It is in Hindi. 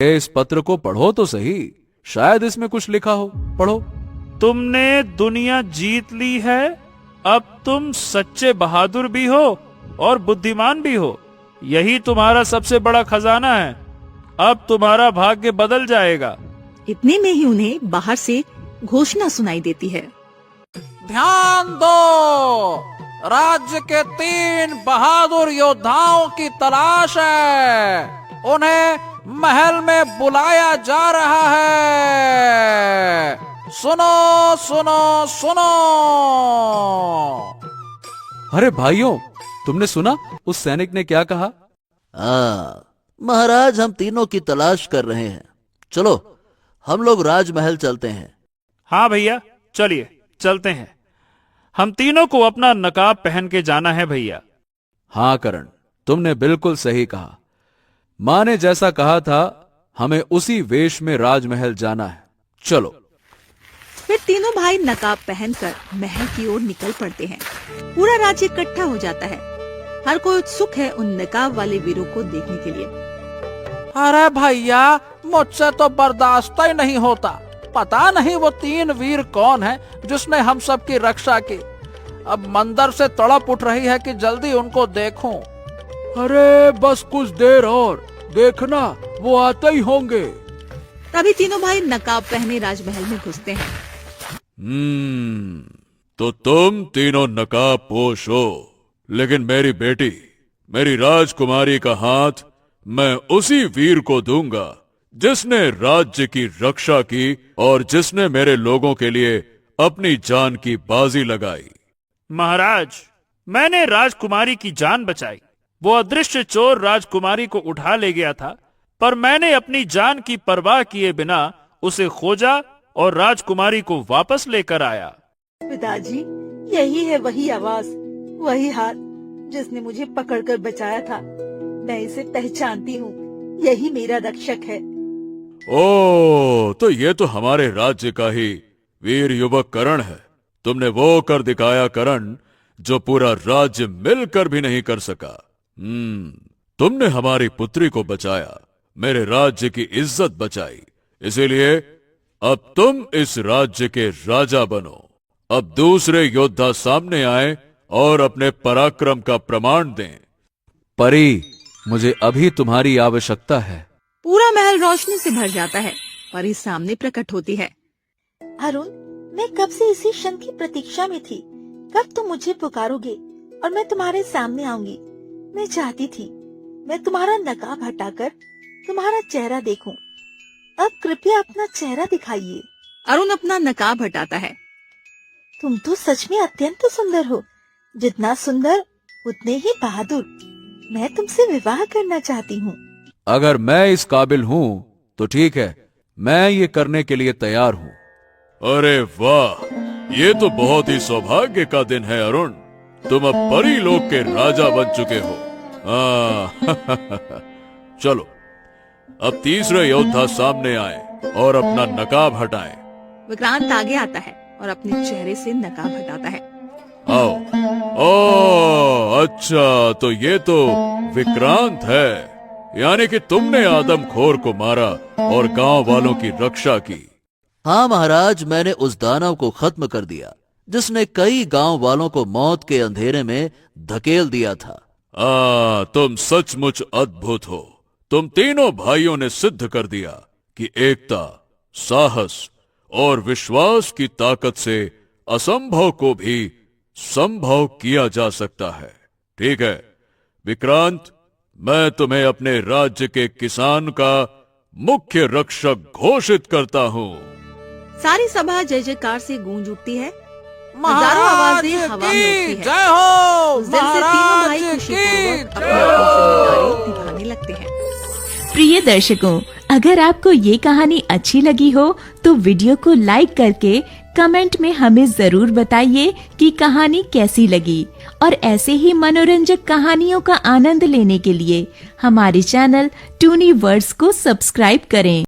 इस पत्र को पढ़ो तो सही, शायद इसमें कुछ लिखा हो। पढ़ो। तुमने दुनिया जीत ली है, अब तुम सच्चे बहादुर भी हो और बुद्धिमान भी हो। यही तुम्हारा सबसे बड़ा खजाना है। अब तुम्हारा भाग्य बदल जाएगा। इतने में ही उन्हें बाहर से घोषणा सुनाई देती है। ध्यान दो, राज्य के 3 बहादुर योद्धाओं की तलाश है। उन्हें महल में बुलाया जा रहा है। सुनो सुनो सुनो। अरे भाइयों, तुमने सुना उस सैनिक ने क्या कहा? महाराज, हम तीनों की तलाश कर रहे हैं। चलो हम लोग राजमहल चलते हैं। हाँ भैया, चलिए चलते हैं। हम तीनों को अपना नकाब पहन के जाना है भैया। हाँ करण, तुमने बिल्कुल सही कहा। माँ ने जैसा कहा था, हमें उसी वेश में राजमहल जाना है। चलो। फिर तीनों भाई नकाब पहनकर महल की ओर निकल पड़ते हैं। पूरा राज्य इकट्ठा हो जाता है। हर कोई उत्सुक है उन नकाब वाले वीरों को देखने के लिए। अरे भैया, मुझसे तो बर्दाश्त ही नहीं होता। पता नहीं वो 3 वीर कौन है जिसने हम सब की रक्षा की। अब मंदिर से तड़प उठ रही है कि जल्दी उनको देखूं। अरे बस कुछ देर और, देखना वो आते ही होंगे। तभी तीनों भाई नकाब पहने राजमहल में घुसते हैं। तो तुम तीनों नकाब पोश हो, लेकिन मेरी बेटी, मेरी राजकुमारी का हाथ मैं उसी वीर को दूंगा जिसने राज्य की रक्षा की और जिसने मेरे लोगों के लिए अपनी जान की बाजी लगाई। महाराज, मैंने राजकुमारी की जान बचाई। वो अदृश्य चोर राजकुमारी को उठा ले गया था, पर मैंने अपनी जान की परवाह किए बिना उसे खोजा और राजकुमारी को वापस लेकर आया। पिताजी, यही है वही आवाज, वही हाथ जिसने मुझे पकड़कर बचाया था। मैं इसे पहचानती हूँ, यही मेरा रक्षक है। ओ, तो ये तो हमारे राज्य का ही वीर युवक करण है। तुमने वो कर दिखाया करण, जो पूरा राज्य मिलकर भी नहीं कर सका। तुमने हमारी पुत्री को बचाया, मेरे राज्य की इज्जत बचाई। इसीलिए अब तुम इस राज्य के राजा बनो। अब दूसरे योद्धा सामने आए और अपने पराक्रम का प्रमाण दें। परी, मुझे अभी तुम्हारी आवश्यकता है। पूरा महल रोशनी से भर जाता है। परी सामने प्रकट होती है। अरुण, मैं कब से इसी क्षण की प्रतीक्षा में थी। कब तुम मुझे पुकारोगे और मैं तुम्हारे सामने आऊंगी। मैं चाहती थी मैं तुम्हारा नकाब हटाकर तुम्हारा चेहरा देखूं। अब कृपया अपना चेहरा दिखाइए। अरुण अपना नकाब हटाता है। तुम तो सच में अत्यंत सुंदर हो। जितना सुंदर उतने ही बहादुर। मैं तुमसे विवाह करना चाहती हूँ। अगर मैं इस काबिल हूँ तो ठीक है, मैं ये करने के लिए तैयार हूँ। अरे वाह, ये तो बहुत ही सौभाग्य का दिन है अरुण। तुम अब परी लोक के राजा बन चुके हो। चलो, अब तीसरे योद्धा सामने आए और अपना नकाब हटाएं। विक्रांत आगे आता है और अपने चेहरे से नकाब हटाता है। आओ। ओ, अच्छा, तो ये तो विक्रांत है। यानी कि तुमने आदमखोर को मारा और गांव वालों की रक्षा की। हाँ महाराज, मैंने उस दानव को खत्म कर दिया जिसने कई गांव वालों को मौत के अंधेरे में धकेल दिया था। तुम सचमुच अद्भुत हो। तुम तीनों भाइयों ने सिद्ध कर दिया कि एकता, साहस और विश्वास की ताकत से असंभव को भी संभव किया जा सकता है। ठीक है विक्रांत, मैं तुम्हें अपने राज्य के किसान का मुख्य रक्षक घोषित करता हूँ। सारी सभा जय जयकार से गूंज उठती है। हजारों आवाजें हवा में उठती है। जय हो। उस दिन से तीनों भाई खुशीपूर्वक अपनी दिखाने लगते हैं। प्रिय दर्शकों, अगर आपको ये कहानी अच्छी लगी हो तो वीडियो को लाइक करके कमेंट में हमें जरूर बताइए कि कहानी कैसी लगी। और ऐसे ही मनोरंजक कहानियों का आनंद लेने के लिए हमारे चैनल टूनी वर्ड्स को सब्सक्राइब करें।